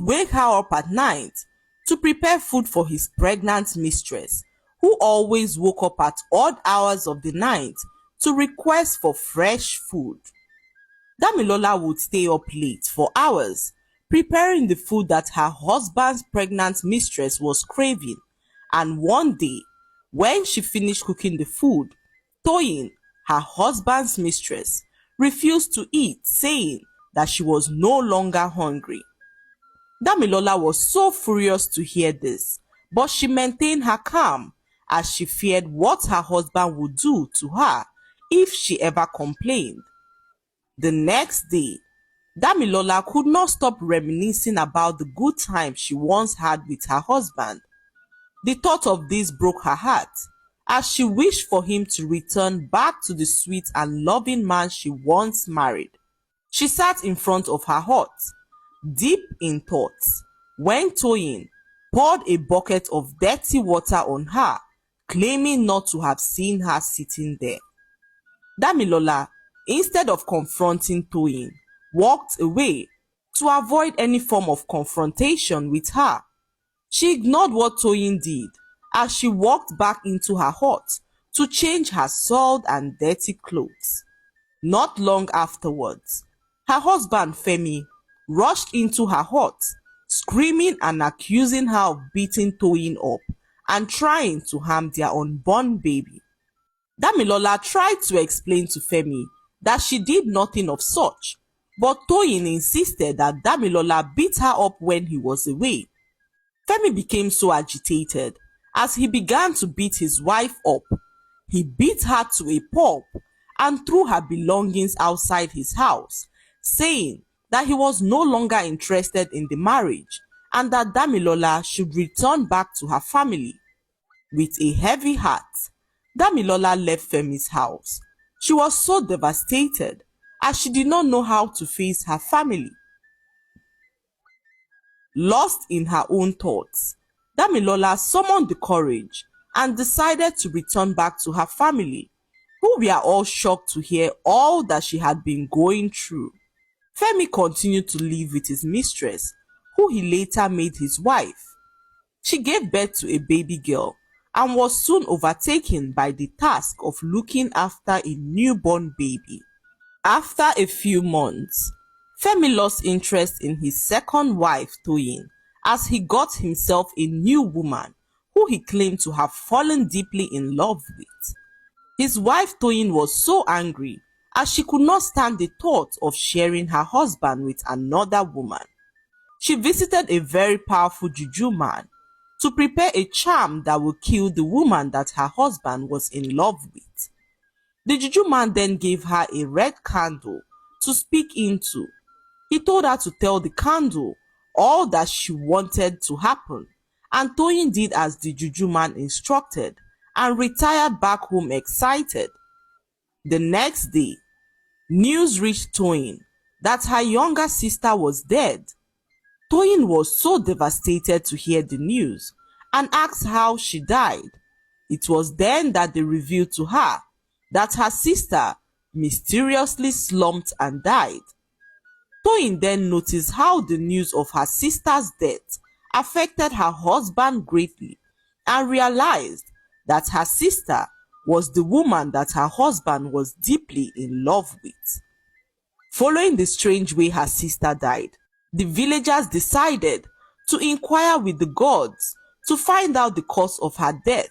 wake her up at night to prepare food for his pregnant mistress, who always woke up at odd hours of the night to request for fresh food. Damilola would stay up late for hours preparing the food that her husband's pregnant mistress was craving, and one day, when she finished cooking the food, Toyin, her husband's mistress, refused to eat, saying that she was no longer hungry. Damilola was so furious to hear this, but she maintained her calm as she feared what her husband would do to her if she ever complained. The next day, Damilola could not stop reminiscing about the good time she once had with her husband. The thought of this broke her heart, as she wished for him to return back to the sweet and loving man she once married. She sat in front of her hut, deep in thoughts, when Toyin poured a bucket of dirty water on her, claiming not to have seen her sitting there. Damilola, instead of confronting Toyin, walked away to avoid any form of confrontation with her. She ignored what Toyin did as she walked back into her hut to change her soiled and dirty clothes. Not long afterwards, her husband Femi rushed into her hut, screaming and accusing her of beating Toyin up and trying to harm their unborn baby. Damilola tried to explain to Femi that she did nothing of such, but Toyin insisted that Damilola beat her up when he was away. Femi became so agitated as he began to beat his wife up. He beat her to a pulp and threw her belongings outside his house, saying that he was no longer interested in the marriage and that Damilola should return back to her family. With a heavy heart, Damilola left Femi's house. She was so devastated as she did not know how to face her family. Lost in her own thoughts, Damilola summoned the courage and decided to return back to her family, who were all shocked to hear all that she had been going through. Femi continued to live with his mistress, who he later made his wife. She gave birth to a baby girl and was soon overtaken by the task of looking after a newborn baby. After a few months, Femi lost interest in his second wife, Toyin, as he got himself a new woman who he claimed to have fallen deeply in love with. His wife Toyin was so angry as she could not stand the thought of sharing her husband with another woman. She visited a very powerful juju man to prepare a charm that would kill the woman that her husband was in love with. The juju man then gave her a red candle to speak into. He told her to tell the candle all that she wanted to happen, and Toyin did as the juju man instructed and retired back home excited. The next day, news reached Toyin that her younger sister was dead. Toyin was so devastated to hear the news and asked how she died. It was then that they revealed to her that her sister mysteriously slumped and died. Toyin then noticed how the news of her sister's death affected her husband greatly and realized that her sister was the woman that her husband was deeply in love with. Following the strange way her sister died, the villagers decided to inquire with the gods to find out the cause of her death,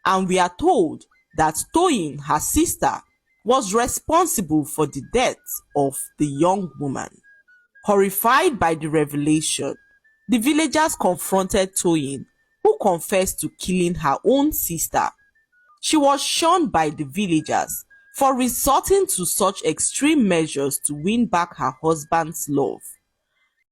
and we are told that Toyin, her sister, was responsible for the death of the young woman. Horrified by the revelation, the villagers confronted Toyin, who confessed to killing her own sister. She was shunned by the villagers for resorting to such extreme measures to win back her husband's love.